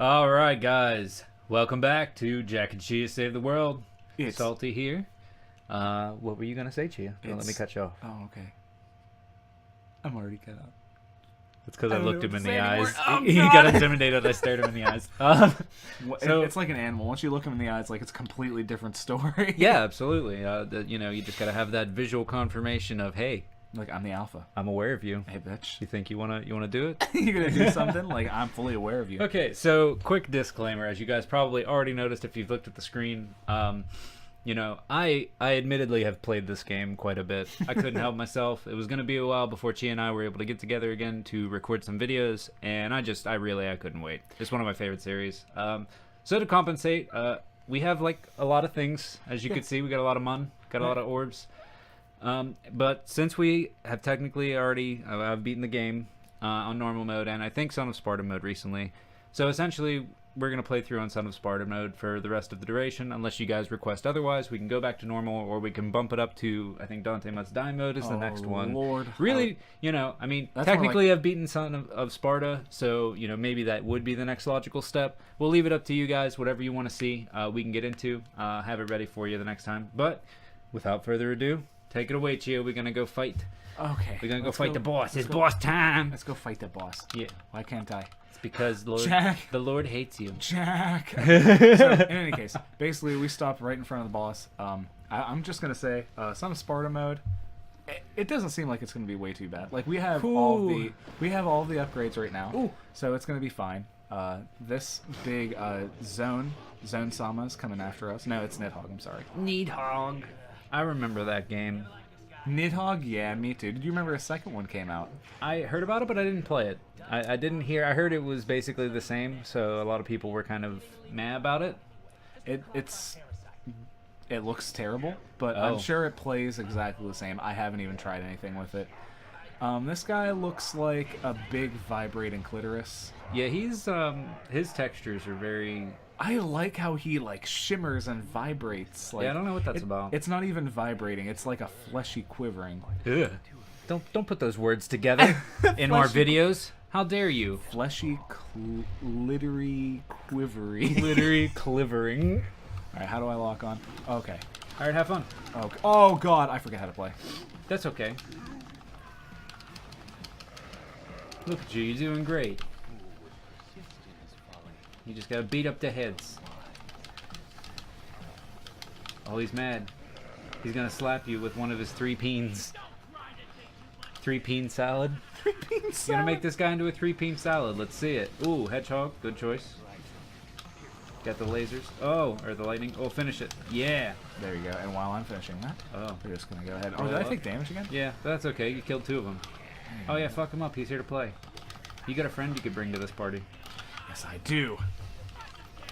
All right, guys. Welcome back to Jack and Chia Save the World. It's Salty here. What were you going to say, Chia? Don't let me cut you off. Oh, okay. I'm already cut up. It's because I don't looked know him what in to the say anymore. eyes. Oh, He God. got intimidated. I stared him in the eyes. So- It's like an animal. Once you look him in the eyes, like it's a completely different story. Yeah, absolutely. You just got to have that visual confirmation of, hey, Like I'm the alpha. I'm aware of you. Hey, bitch. You think you wanna do it? You're gonna do something? Like I'm fully aware of you. Okay, so quick disclaimer, as you guys probably already noticed if you've looked at the screen. I admittedly have played this game quite a bit. I couldn't help myself. It was going to be a while before Chia and I were able to get together again to record some videos, and I couldn't wait. It's one of my favorite series. So to compensate, we have like a lot of things. As you can see, we got a lot of mun, got a lot of orbs. But since we have technically already, I've beaten the game on normal mode, and I think Son of Sparta mode recently. So essentially, we're going to play through on Son of Sparta mode for the rest of the duration, unless you guys request otherwise. We can go back to normal, or we can bump it up to, I think Dante Must Die mode is the next one. Lord. Really, That's technically I've beaten Son of Sparta, so, maybe that would be the next logical step. We'll leave it up to you guys, whatever you want to see, we can get into, have it ready for you the next time. But, without further ado, take it away, Chia. We're going to go fight. Okay. We're going to go fight the boss. It's boss time. Let's go fight the boss. Yeah. Why can't I? It's because Jack. the Lord hates you. Jack. So, in any case, basically we stopped right in front of the boss. I'm just gonna say, Son of Sparta mode. It doesn't seem like it's gonna be way too bad. Like we have all the upgrades right now, Ooh. so it's gonna be fine. This big zone Sama's coming after us. No, it's Nidhogg. I'm sorry. Nidhogg. I remember that game. Nidhogg, yeah, me too. Did you remember a second one came out? I heard about it, but I didn't play it. I didn't hear. I heard it was basically the same, so a lot of people were kind of mad about it. It looks terrible, but I'm sure it plays exactly the same. I haven't even tried anything with it. This guy looks like a big vibrating clitoris. Yeah, his textures are very. I like how he like shimmers and vibrates. Like, Yeah, I don't know what that's about. It's not even vibrating. It's like a fleshy quivering. Ugh. Don't put those words together in our videos. How dare you? Fleshy, glittery, quivery. Glittery clivering. All right, how do I lock on? Okay. All right, have fun. Okay. Oh God, I forget how to play. That's okay. Look at you, you're doing great. You just gotta beat up the heads. Oh, he's mad. He's gonna slap you with one of his 3-peens. 3-peen salad. 3-peen You're salad. gonna make this guy into a 3-peen salad. Let's see it. Ooh, hedgehog. Good choice. Got the lasers. Oh, or the lightning. Oh, finish it. Yeah. There you go. And while I'm finishing that, Oh. we're just gonna go ahead. Oh, did I take damage again? Yeah, that's okay. You killed 2 of them. Oh yeah, fuck him up. He's here to play. You got a friend you could bring to this party. Yes, I do.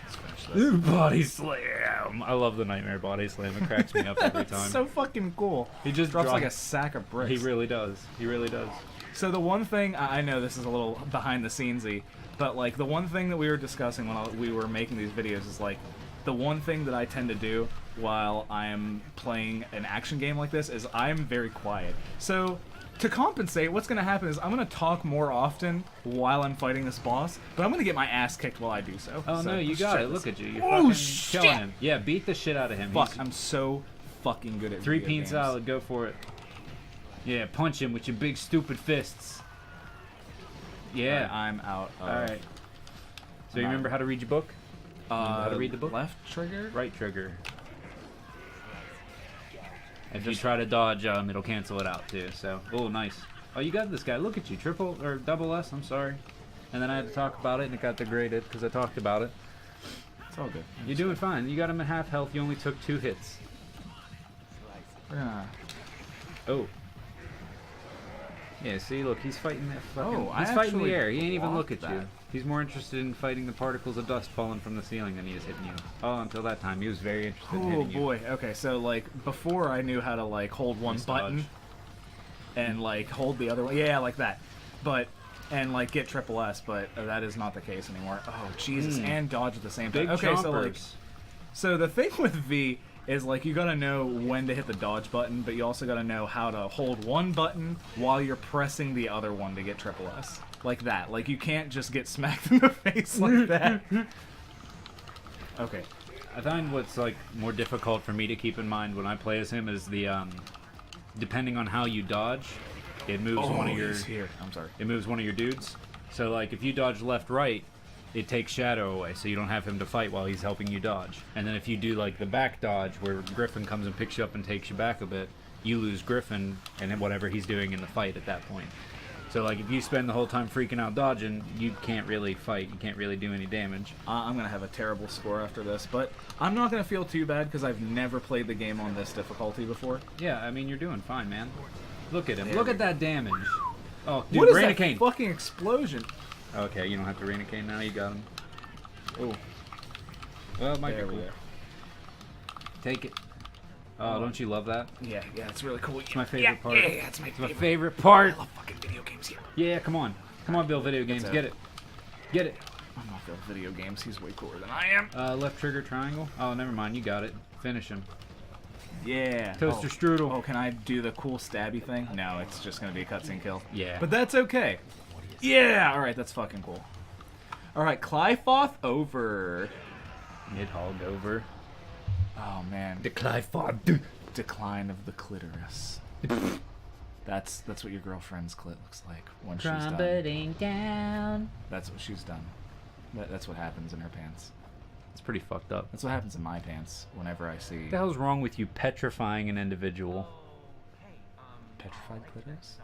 Let's finish this. Body slam. I love the nightmare body slam. It cracks me up every time. So fucking cool. He just Drops like a drops- sack of bricks. He really does. He really does. So the one thing I know this is a little behind the scenesy, but like the one thing that we were discussing when we were making these videos is like the one thing that I tend to do while I'm playing an action game like this is I'm very quiet. So to compensate, what's going to happen is I'm going to talk more often while I'm fighting this boss, but I'm going to get my ass kicked while I do so. Oh So no, you let's got check it. this. Look at you. You're Oh, fucking shit! killing him. Yeah, beat the shit out of him. Fuck, He's I'm so fucking good at video 3-peen games. salad. Go for it. Yeah, punch him with your big stupid fists. Yeah. Alright, I'm out. All right. So you remember how to read your book? How to read the book? Left trigger? Right trigger. If you try to dodge, it'll cancel it out too. So, oh, nice. Oh, you got this guy. Look at you, triple or double S. I'm sorry. And then I had to talk about it, and it got degraded because I talked about it. It's all good. You're doing fine. You got him at half health. You only took 2 hits. We're gonna... Oh. Yeah. See, look, he's fighting that fucking. Oh, I he's fighting actually the air. He ain't even look at blocked you. that. He's more interested in fighting the particles of dust falling from the ceiling than he is hitting you. Oh, until that time, he was very interested in Oh hitting you. boy. Okay, so like before I knew how to like hold one Just button dodge. and like hold the other one. Yeah, like that. But and like get triple S, but that is not the case anymore. Oh Jesus! And dodge at the same time. Big Okay, chompers. so like, so the thing with V is like you gotta know when to hit the dodge button, but you also gotta know how to hold one button while you're pressing the other one to get triple S. Like that. Like you can't just get smacked in the face like that. Okay. I find what's like more difficult for me to keep in mind when I play as him is the depending on how you dodge, it moves one of your he's here. I'm sorry. it moves one of your dudes. So like if you dodge left right, it takes Shadow away, so you don't have him to fight while he's helping you dodge. And then if you do like the back dodge, where Griffin comes and picks you up and takes you back a bit, you lose Griffin and then whatever he's doing in the fight at that point. So like if you spend the whole time freaking out dodging, you can't really fight. You can't really do any damage. I'm gonna have a terrible score after this, but I'm not gonna feel too bad because I've never played the game on this difficulty before. Yeah, I mean you're doing fine, man. Look at him. There Look we at that damage. Oh, dude, What is Rain that of Cane. fucking explosion? Okay, you don't have to Rain of Cane now. You got him. Oh, Well, it might there be we cool. go. Take it. Oh, don't you love that? Yeah, it's really cool. It's my favorite part. Yeah, it's my It's my favorite. favorite part. I love fucking video games here. Yeah, come on. Come on, Bill, video games. That's Get it. Get it. I'm not feeling video games. He's way cooler than I am. Left trigger triangle. Oh, never mind. You got it. Finish him. Yeah. Toaster oh. strudel. Oh, can I do the cool stabby thing? No, it's just gonna be a cutscene kill. Yeah. But that's okay. Yeah. All right, that's fucking cool. All right, Clyfoth over. Nidhogg over. Oh man. The Clyfoth. Decline of the clitoris. That's what your girlfriend's clit looks like when she's done. Crumbling down. That's what she's done. That's what happens in her pants. It's pretty fucked up. That's what happens in my pants whenever I see What the hell's wrong with you petrifying an individual? petrified clitoris.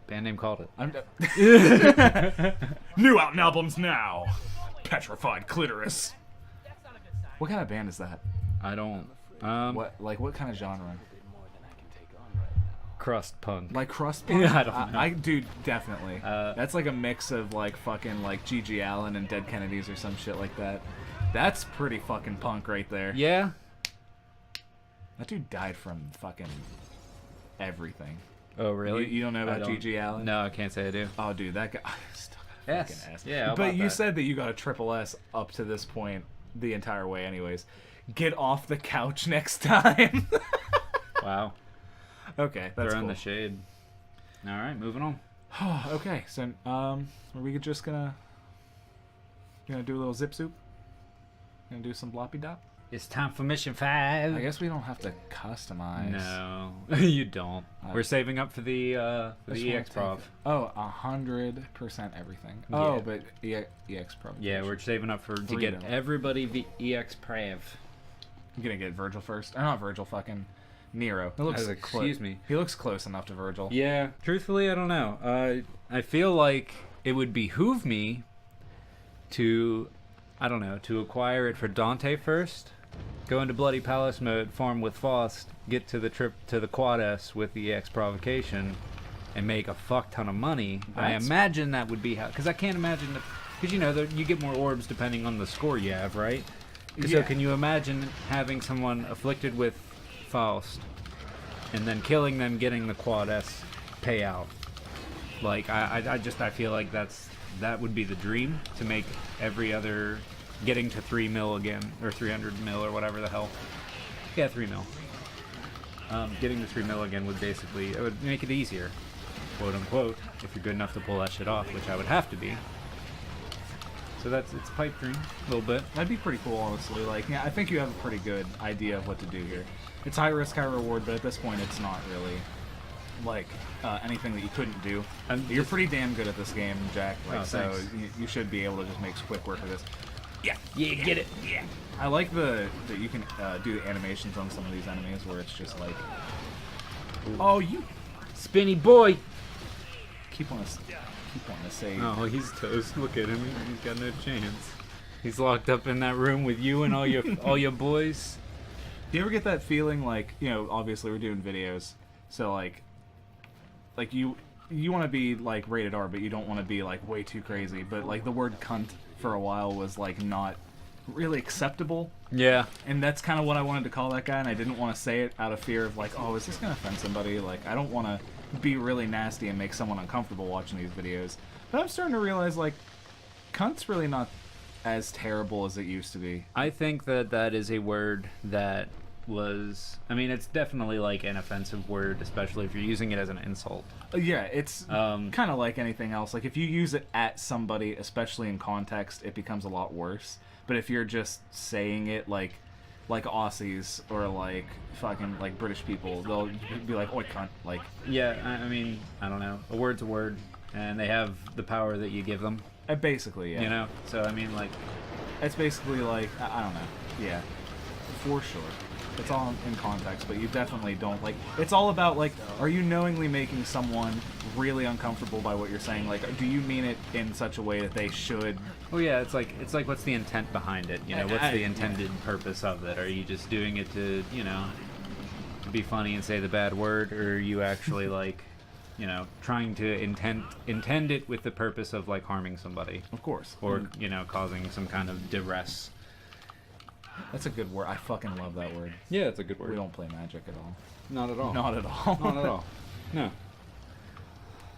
Band name called it. I'm New out albums now. Petrified clitoris. What kind of band is that? I don't. What kind of genre? Crust punk. Like crust punk? Yeah, I don't know. I do definitely. That's like a mix of like fucking like G.G. Allen and Dead Kennedys or some shit like that. That's pretty fucking punk right there. Yeah. That dude died from fucking everything. Oh really? You don't know about G.G. Allen? No, I can't say I do. Oh dude, that guy still got a Yes. fucking ass. Yeah, how but about you that? said that you got a triple S up to this point the entire way anyways. Get off the couch next time. Wow. Okay, that's Throwing cool. the shade. All right, moving on. Okay, so are we just gonna do a little zip soup? Gonna do some bloppy dop? It's time for mission 5. I guess we don't have to customize. No, you don't. Uh, We're saving up for the EX Prov. Oh, 100% everything. Yeah. Oh, but EX Prov. Yeah, we're saving up to Freedom. get everybody the EX Prav. I'm gonna get Virgil first. Or not Virgil, fucking Nero. It looks Excuse me. He looks close enough to Virgil. Yeah, truthfully, I don't know. I feel like it would behoove me to, I don't know, to acquire it for Dante first, go into Bloody Palace mode, farm with Faust, get to the trip to the Quad S with the EX Provocation, and make a fuck ton of money. I That's- imagine that would be how, because I can't imagine that, because you know, you get more orbs depending on the score you have, right? So Yeah. can you imagine having someone afflicted with Faust and then killing them, getting the Quad S payout? Like I feel like that would be the dream, to make every other getting to 3 mil again, or 300 mil or whatever the hell. Yeah, 3 mil. Getting to 3 mil again would basically, it would make it easier, quote unquote, if you're good enough to pull that shit off, which I would have to be. So it's a pipe dream, a little bit. That'd be pretty cool, honestly. Like, yeah, I think you have a pretty good idea of what to do here. It's high risk, high reward, but at this point, it's not really like anything that you couldn't do. And You're pretty damn good at this game, Jack. Like, Oh, so thanks. you should be able to just make quick work of this. Yeah, Yeah, get it. yeah. I like that you can do animations on some of these enemies where it's just like, oh, you Spinny boy. keep on to say. Oh, he's toast. Look at him. He's got no chance. He's locked up in that room with you and all your boys. Do you ever get that feeling like, you know, obviously we're doing videos, so like you want to be like rated R, but you don't want to be like way too crazy. But like the word cunt for a while was like not really acceptable, Yeah. and that's kind of what I wanted to call that guy, and I didn't want to say it out of fear of like, oh, is this gonna offend somebody? Like, I don't want to be really nasty and make someone uncomfortable watching these videos. But I'm starting to realize like, cunt's really not as terrible as it used to be. I think that is a word that was, I mean, it's definitely like an offensive word, especially if you're using it as an insult. Yeah, it's kind of like anything else. Like, if you use it at somebody, especially in context, it becomes a lot worse. But if you're just saying it like Aussies or like fucking like British people, they'll be like, "Oi, cunt!" Like, Yeah, I mean, I don't know. A word's a word, and they have the power that you give them. basically, yeah. You know. So I mean, like, It's basically like, I don't know. Yeah, for sure. It's all in context, but you definitely don't, like, it's all about, like, are you knowingly making someone really uncomfortable by what you're saying? Like, do you mean it in such a way that they should? well, yeah, it's like what's the intent behind it? You know, what's the intended purpose of it? Are you just doing it to, you know, to be funny and say the bad word, or are you actually like, you know, trying to intend it with the purpose of like harming somebody, Of course. or you know, causing some kind of duress? That's a good word. I fucking love that word. Yeah, it's a good word. We don't play Magic at all. Not at all. Not at all. Not at all. No.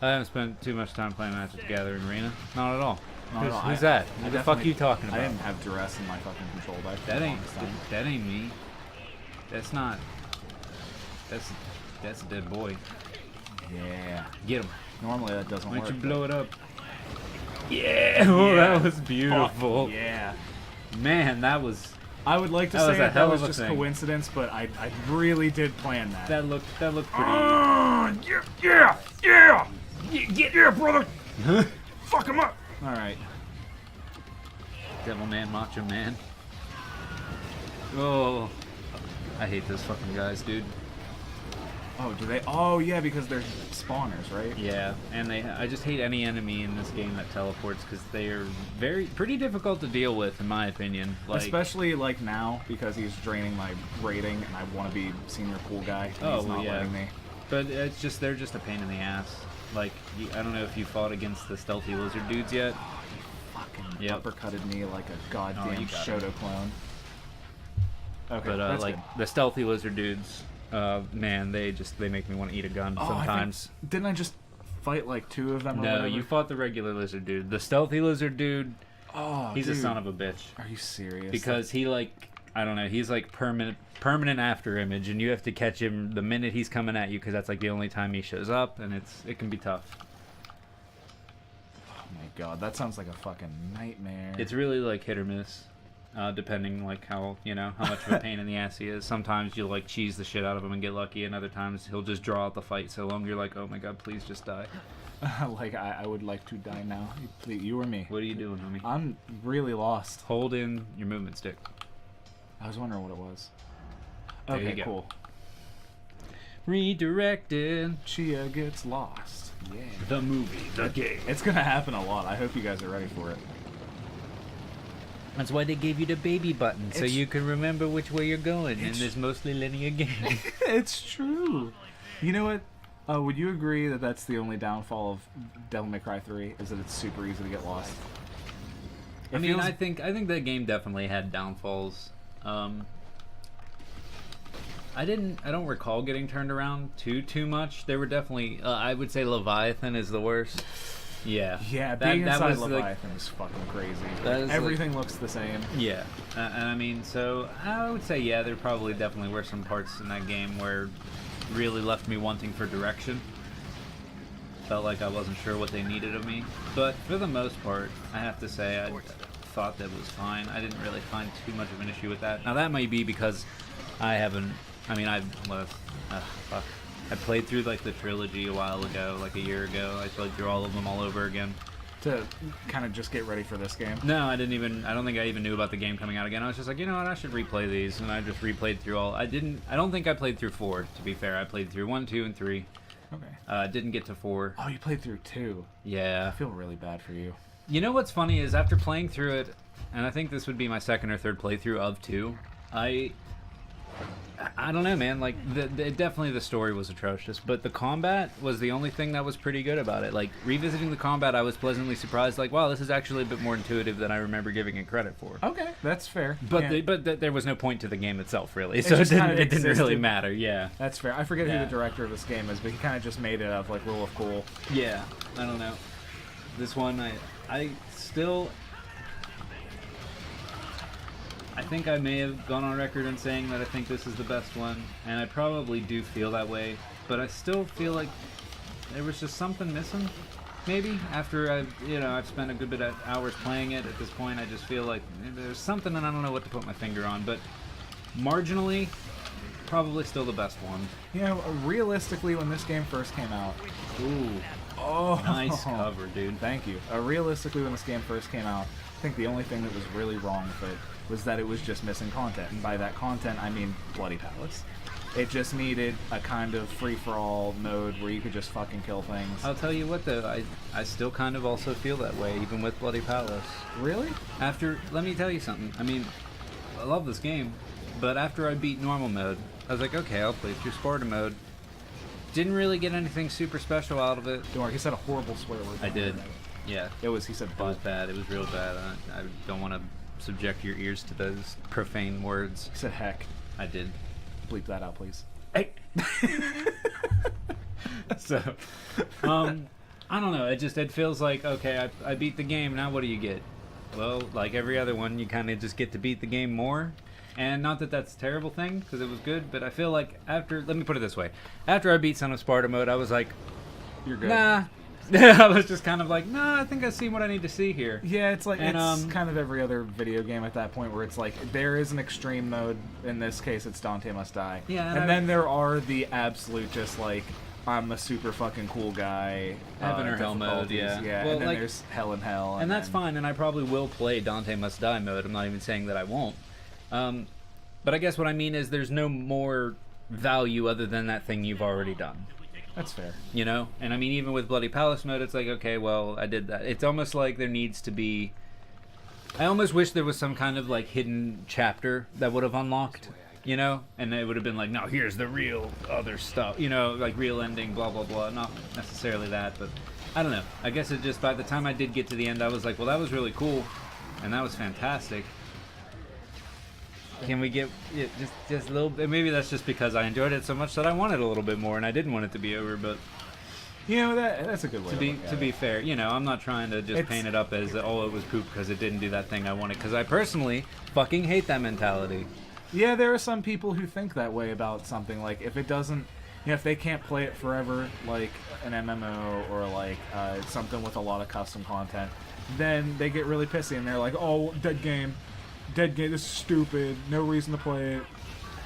I haven't spent too much time playing Magic the Gathering Arena. Not at all. Not at all. Who's that? I What the fuck are you talking about? I didn't have duress in my fucking control deck. for That the ain't longest time. that ain't me. That's not. That's a dead boy. Yeah. Get him. Normally that doesn't Why work. don't you blow it up? Yeah. Oh, that was beautiful. Fuck yeah. Man, that was. I would like to That say was a that hell was of a just thing. coincidence, but I really did plan that. That looked pretty. Yeah, brother. Fuck him up. All right. Devil Man, Macho Man. Oh, I hate those fucking guys, dude. Oh, do they? Oh, yeah, because they're spawners, right? Yeah, and I just hate any enemy in this game that teleports because they are pretty difficult to deal with, in my opinion. Like, Especially like now because he's draining my rating, and I want to be senior cool guy. And he's not letting me. But it's just they're just a pain in the ass. Like, I don't know if you fought against the stealthy lizard dudes yet. Fucking Yep. uppercutted me like a Oh, goddamn you got Shoto clone. Okay, But that's like good. the stealthy lizard dudes, man, they make me want to eat a gun Oh, I think- sometimes. Didn't I just fight like 2 of them? Or No, whatever? you fought the regular lizard dude. The stealthy lizard dude, Oh, he's a dude. son of a bitch. Are you serious? Because he like, I don't know, he's like permanent after image, and you have to catch him the minute he's coming at you because that's like the only time he shows up, and it can be tough. Oh my god, that sounds like a fucking nightmare. It's really like hit or miss, depending like how much of a pain in the ass he is. Sometimes you'll like cheese the shit out of him and get lucky, and other times he'll just draw out the fight so long you're like, oh my god, please just die. like I would like to die now. Please, you or me? What are you doing, homie? I'm really lost. Hold in your movement stick. I was wondering what it was. There you Okay, go. cool. Redirected. Chia gets lost. Yeah. The movie, the game. It's gonna happen a lot. I hope you guys are ready for it. That's why they gave you the baby button, so It's- you can remember which way you're going in It's- this mostly linear game. It's true. You know what? Would you agree that that's the only downfall of Devil May Cry 3 is that it's super easy to get lost? I It mean, feels- I think that game definitely had downfalls. I don't recall getting turned around too much. There were definitely, I would say Leviathan is the worst. Yeah. Yeah, being that inside was like, Leviathan is fucking crazy. That is, like- Everything looks the same. yeah. And I mean, so I would say, yeah, there probably definitely were some parts in that game where really left me wanting for direction. Felt like I wasn't sure what they needed of me. But for the most part, I have to say I thought that was fine. I didn't really find too much of an issue with that. Now that might be because I played through like the trilogy a while ago, like a year ago. I played through all of them all over again. To kind of just get ready for this game. No, I don't think I even knew about the game coming out again. I was just like, you know what, I should replay these, and I just replayed through all. I don't think I played through 4, to be fair. I played through 1, 2, and 3. Okay. Didn't get to 4. Oh, you played through 2. Yeah. I feel really bad for you. You know what's funny is after playing through it, and I think this would be my second or third playthrough of 2, I don't know, man. Like, definitely the story was atrocious, but the combat was the only thing that was pretty good about it. Like, revisiting the combat, I was pleasantly surprised. Like, wow, this is actually a bit more intuitive than I remember giving it credit for. Okay, that's fair. But Yeah, there was no point to the game itself, really. So it just kinda didn't really existed. matter. Yeah. that's fair. I forget who Yeah. the director of this game is, but he kind of just made it up, like Rule of Cool. Yeah. I don't know. This one, I still. I think I may have gone on record in saying that I think this is the best one, and I probably do feel that way, but I still feel like there was just something missing. Maybe after I've spent a good bit of hours playing it at this point, I just feel like there's something and I don't know what to put my finger on, but marginally, probably still the best one. You know, realistically, when this game first came out, Ooh, oh, nice cover, dude. Thank you. Realistically, when this game first came out, I think the only thing that was really wrong with it was that it was just missing content, and by that content, I mean Bloody Palace. It just needed a kind of free-for-all mode where you could just fucking kill things. I'll tell you what, though, I still kind of also feel that way, even with Bloody Palace. Really? Let me tell you something. I mean, I love this game, but after I beat normal mode, I was like, okay, I'll play through Sparta mode. Didn't really get anything super special out of it. Don't worry, he said a horrible swear word. I did. Yeah. He said It was bad. It was real bad. I don't want to subject your ears to those profane words. He said heck. I did. Bleep that out, please. Hey. So, I don't know. It feels like, okay, I beat the game. Now what do you get? Well, like every other one, you kind of just get to beat the game more. And not that that's a terrible thing, because it was good, but I feel like let me put it this way. After I beat Son of Sparta mode, I was like, You're good. nah. I was just kind of like, nah, I think I've seen what I need to see here. Yeah, it's like, And, it's kind of every other video game at that point where it's like, there is an extreme mode. In this case, it's Dante Must Die. Yeah, and then there are the absolute just like, I'm a super fucking cool guy. Heaven or Hell mode, difficulties. yeah. Well, and then like, there's Hell and Hell. And that's fine, and I probably will play Dante Must Die mode. I'm not even saying that I won't. But I guess what I mean is there's no more value other than that thing you've already done. That's fair. You know? And I mean, even with Bloody Palace mode, it's like, okay, well, I did that. It's almost like there needs to be... I almost wish there was some kind of, like, hidden chapter that would have unlocked, you know? And it would have been like, no, here's the real other stuff. You know, like, real ending, blah, blah, blah. Not necessarily that, but... I don't know. I guess it just... By the time I did get to the end, I was like, well, that was really cool. And that was fantastic. Can we get it just a little bit? Maybe that's just because I enjoyed it so much that I wanted a little bit more, and I didn't want it to be over. But You know, that's a good way to be fair, you know, I'm not trying to just paint it up as oh, it was poop because it didn't do that thing I wanted. Because I personally fucking hate that mentality. Yeah, there are some people who think that way about something. Like, if it doesn't, you know, if they can't play it forever, like an MMO or like something with a lot of custom content, then they get really pissy and they're like, oh, dead game, this is stupid, no reason to play it.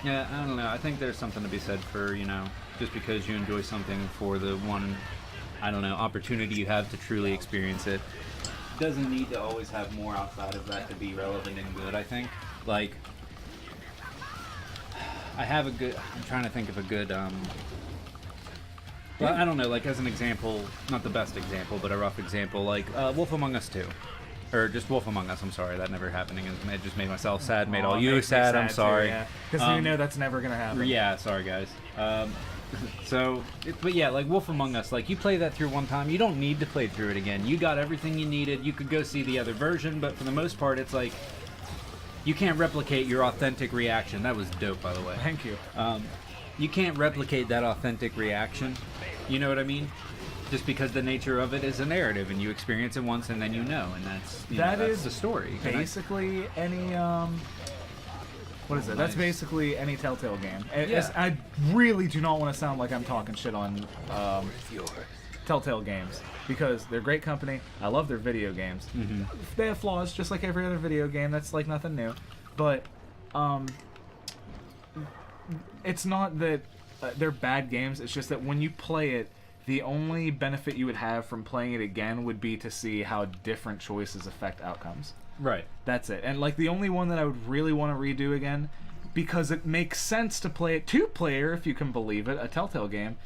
Yeah, I don't know. I think there's something to be said for, you know, just because you enjoy something for the one, I don't know, opportunity you have to truly experience it, doesn't need to always have more outside of that to be relevant and good, I think. Like, I'm trying to think of a good, well, I don't know, like as an example, not the best example, but a rough example, like Wolf Among Us 2. Or just Wolf Among Us, I'm sorry, that never happening. It just made myself sad, made all you sad, I'm sorry. Because you know that's never going to happen. Yeah, sorry guys. But yeah, like Wolf Among Us, like you play that through one time, you don't need to play through it again. You got everything you needed, you could go see the other version, but for the most part, it's like, you can't replicate your authentic reaction. That was dope, by the way. Thank you. You can't replicate that authentic reaction, you know what I mean? Just because the nature of it is a narrative, and you experience it once, and then you know, and that's the story. Basically, any what is it? Nice. That's basically any Telltale game. Yeah. I really do not want to sound like I'm talking shit on Telltale games because they're a great company. I love their video games. Mm-hmm. They have flaws, just like every other video game. That's like nothing new, but it's not that they're bad games. It's just that when you play it, the only benefit you would have from playing it again would be to see how different choices affect outcomes. Right. That's it. And like the only one that I would really want to redo again, because it makes sense to play it two-player, if you can believe it, a Telltale game.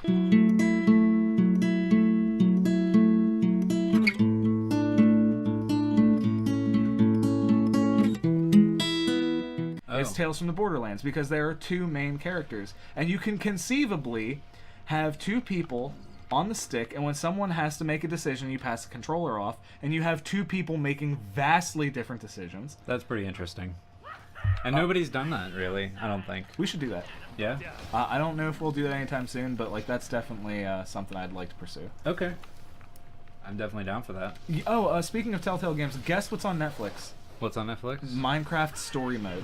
It's Tales from the Borderlands, because there are two main characters. And you can conceivably have two people on the stick, and when someone has to make a decision, you pass the controller off, and you have two people making vastly different decisions. That's pretty interesting. And nobody's done that, really, I don't think. We should do that. Yeah? I don't know if we'll do that anytime soon, but like that's definitely something I'd like to pursue. Okay. I'm definitely down for that. Oh, speaking of Telltale games, guess what's on Netflix? What's on Netflix? Minecraft Story Mode.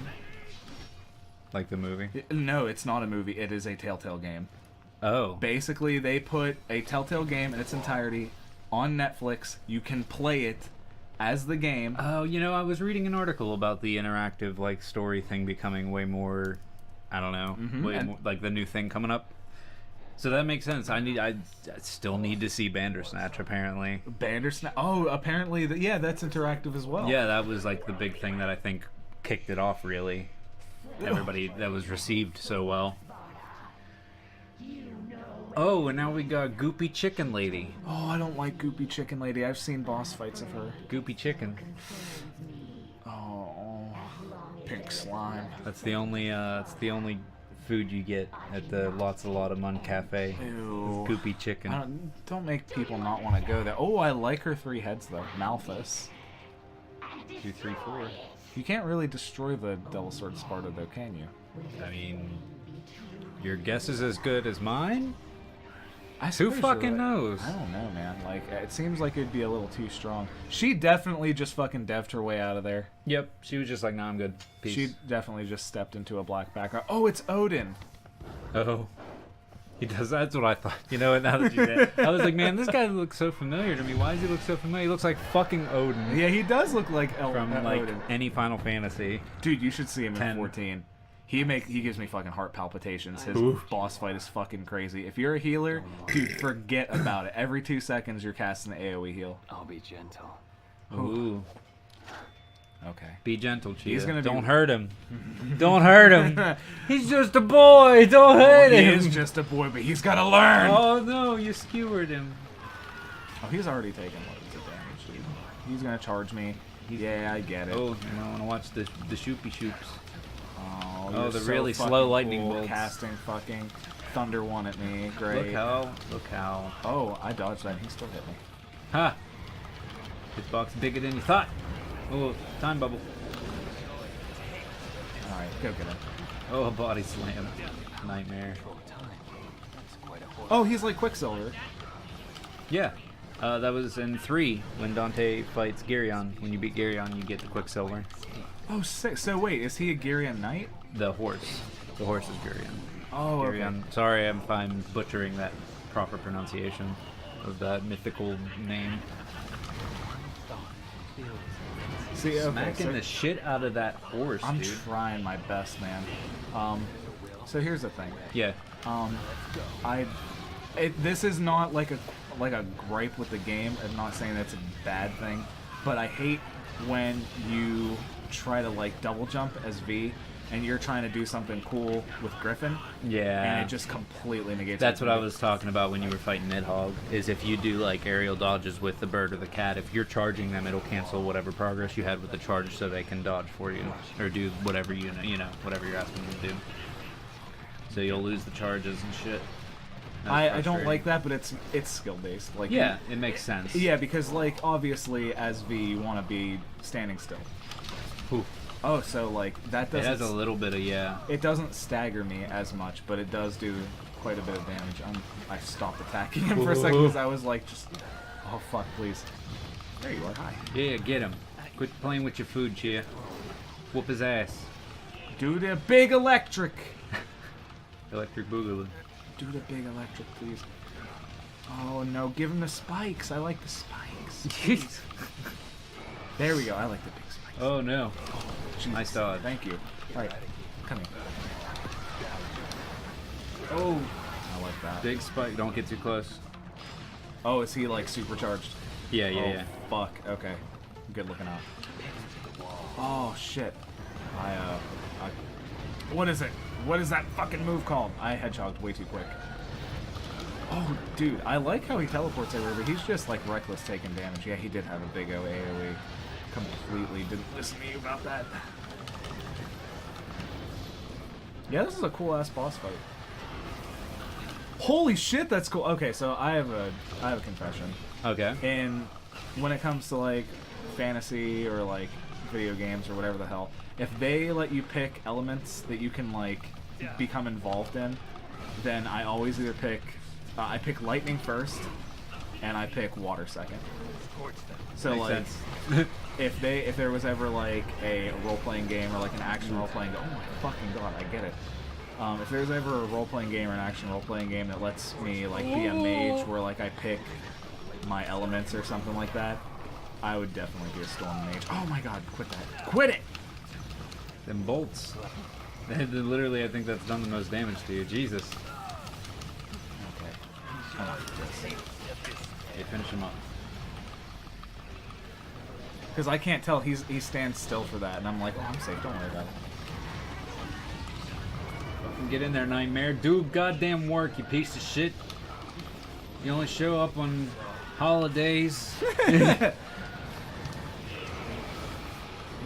Like the movie? No, it's not a movie. It is a Telltale game. Oh. Basically, they put a Telltale game in its entirety on Netflix. You can play it as the game. Oh, you know, I was reading an article about the interactive like story thing becoming way more, I don't know, way more, like the new thing coming up. So that makes sense. I still need to see Bandersnatch apparently. Bandersnatch. Oh, apparently, yeah, that's interactive as well. Yeah, that was like the big thing that I think kicked it off really. Everybody that was received so well. Oh, and now we got Goopy Chicken Lady. Oh, I don't like Goopy Chicken Lady. I've seen boss fights of her. Goopy Chicken. Oh, pink slime. That's the only food you get at the Lots of Lot of Mun Cafe. Ew. Goopy Chicken. Don't make people not want to go there. Oh, I like her 3 heads though. Malthus. 2, 3, 4. You can't really destroy the Devil Sword Sparta though, can you? I mean, your guess is as good as mine? Who suppose you're fucking right. knows? I don't know, man. Like, it seems like it'd be a little too strong. She definitely just fucking devved her way out of there. Yep, she was just like, nah, I'm good. Peace. She definitely just stepped into a black background. Oh, it's Odin. Oh. He does. That's what I thought. You know what? Now that you did, I was like, man, this guy looks so familiar to me. Why does he look so familiar? He looks like fucking Odin Yeah, he does look like from like Odin. any Final Fantasy. Dude, you should see him 10. in 14. He gives me fucking heart palpitations. His Oof. boss fight is fucking crazy. If you're a healer, dude, forget about it. Every 2 seconds, you're casting the AoE heal. I'll be gentle. Ooh. Okay. Be gentle, Chia. He's gonna Don't be- hurt him. Don't hurt him. He's just a boy. Don't hurt He him. is just a boy, but he's gotta learn. Oh no, you skewered him. Oh, he's already taken loads of damage, dude. He's gonna charge me. Yeah, I get it. Oh, you know, I want to watch the shoopy shoops. Oh, Oh, you're the so really fucking slow lightning cool, bolts. casting fucking Thunder 1 at me. Great. Look how. Oh, I dodged that. He still hit me. Ha! This box bigger than you thought. Oh, time bubble. All right, go get him. Oh, a body slam. Nightmare. Oh, he's like Quicksilver. Yeah. That was in 3 when Dante fights Gyrion. When you beat Gyrion, you get the Quicksilver. Oh, sick. So wait, is he a Gyrion Knight? The horse. The horse is Gyrion. Oh, okay. Gyrion. Sorry if I'm butchering that proper pronunciation of that mythical name. See, okay, Smacking so the shit out of that horse, I'm dude. trying my best, man. So here's the thing. Yeah. This is not like a gripe with the game. I'm not saying that's a bad thing, but I hate when you try to like double jump as V and you're trying to do something cool with Griffin. Yeah. And it just completely negates. That's what I everything. was talking about when you were fighting Nidhogg, is if you do like aerial dodges with the bird or the cat, if you're charging them, it'll cancel whatever progress you had with the charge so they can dodge for you or do whatever you know, whatever you're asking them to do. So you'll lose the charges and shit. That's I don't frustrating. like that, but it's skill based. Like Yeah, it makes sense. Yeah, because like obviously as V you want to be standing still. Ooh. Oh, so like that It doesn't. has a little bit of, yeah. It doesn't stagger me as much, but it does do quite a bit of damage. I stopped attacking him for a second because I was like, just, oh fuck, please. There you are. Hi. Yeah, get him. Quit playing with your food, Chia. Whoop his ass. Do the big electric. Electric Boogaloo. Do the big electric, please. Oh no, give him the spikes. I like the spikes. Please. There we go. I like the big spikes. Oh no. Jesus. Nice dodge. Thank you. All right, come here. Oh, I like that. Big spike. Don't get too close. Oh, is he like supercharged? Yeah, yeah, Oh, yeah. fuck. Okay. Good looking out. Oh, shit. What is it? What is that fucking move called? I hedgehogged way too quick. Oh, dude. I like how he teleports everywhere, but he's just, like, reckless taking damage. Yeah, he did have a big AoE. Completely didn't listen to you about that. Yeah, this is a cool-ass boss fight. Holy shit, that's cool. Okay, so I have a confession. Okay. And when it comes to like fantasy or like video games or whatever the hell, if they let you pick elements that you can like become involved in, then I always either pick I pick lightning first and I pick water second. So Makes like, sense. if there was ever like a role-playing game or like an action role-playing, oh my fucking god, I get it. If there's ever a role-playing game or an action role-playing game that lets me like be a mage where like I pick my elements or something like that, I would definitely be a storm mage. Oh my god, quit that. Quit it! Them bolts. Literally, I think that's done the most damage to you. Jesus. Okay. Come on. Hey, finish him up. Because I can't tell, he stands still for that, and I'm like, oh, I'm safe, don't worry about it. Fucking get in there, Nightmare. Do goddamn work, you piece of shit. You only show up on holidays. You're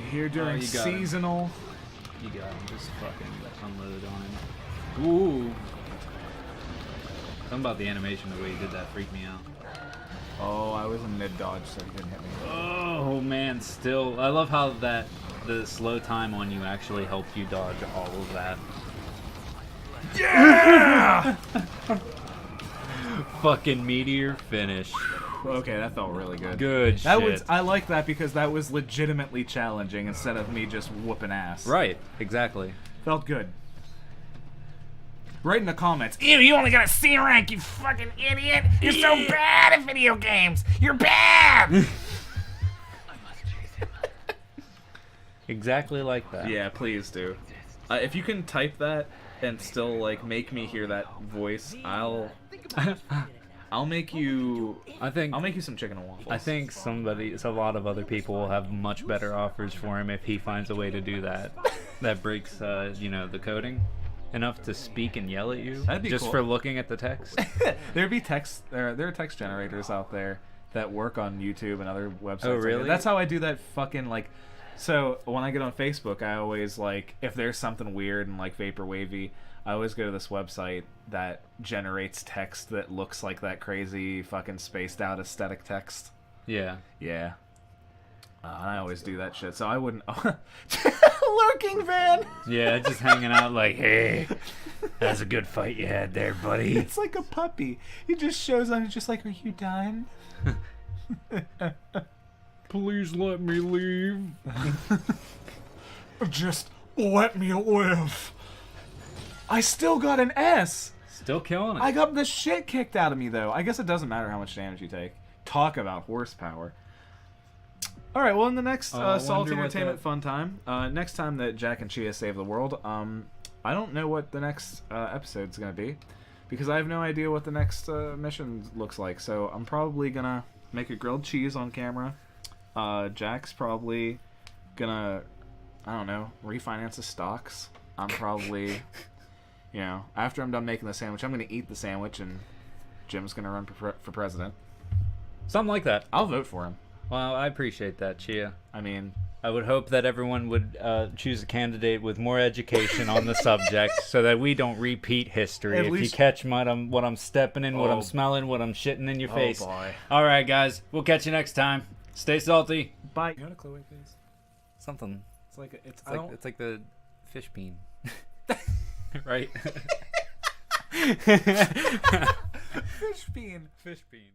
here during you got him. seasonal. You got him. Just fucking unload on him. Ooh. Something about the animation, the way you did that freaked me out. Oh, I was in mid-dodge, so he didn't hit me. Oh man, still. I love how the slow time on you actually helped you dodge all of that. Yeah! Fucking meteor finish. Okay, that felt really good. Good That shit. was I like that because that was legitimately challenging instead of me just whooping ass. Right, exactly. Felt good. Write in the comments. Ew, you only got a C rank, you fucking idiot! You're so bad at video games! You're bad! Exactly like that. Yeah, please do. If you can type that and still like make me hear that voice, I'll make you. I think I'll make you some chicken and waffles. I think a lot of other people will have much better offers for him if he finds a way to do that. That breaks, the coding enough to speak and yell at you. That'd be just cool. for looking at the text. There are text generators out there that work on YouTube and other websites. Oh, like really? that. That's how I do that fucking like. So when I get on Facebook, I always like if there's something weird and like vapor wavy, I always go to this website that generates text that looks like that crazy fucking spaced out aesthetic text. Yeah. Yeah. And I always do that shit. So I wouldn't. Lurking van. Yeah, just hanging out like, hey, that's a good fight you had there, buddy. It's like a puppy. He just shows up and just like, are you done? Please let me leave. Just let me live. I still got an S. Still killing it. I got the shit kicked out of me, though. I guess it doesn't matter how much damage you take. Talk about horsepower. All right, well, in the next Salty Entertainment Fun Time, next time that Jack and Chia save the world, I don't know what the next episode's going to be, because I have no idea what the next mission looks like, so I'm probably going to make a grilled cheese on camera. Jack's probably going to, I don't know, refinance his stocks. I'm probably, after I'm done making the sandwich, I'm going to eat the sandwich, and Jim's going to run for president. Something like that. I'll vote for him. Well, I appreciate that, Chia. I mean, I would hope that everyone would choose a candidate with more education on the subject so that we don't repeat history. If you catch what I'm stepping in, what I'm smelling, what I'm shitting in your face. Boy. All right, guys. We'll catch you next time. Stay salty. Bye. You know what a Chloe face? Something. It's like It's like the fish bean. Right? fish bean. Fish bean.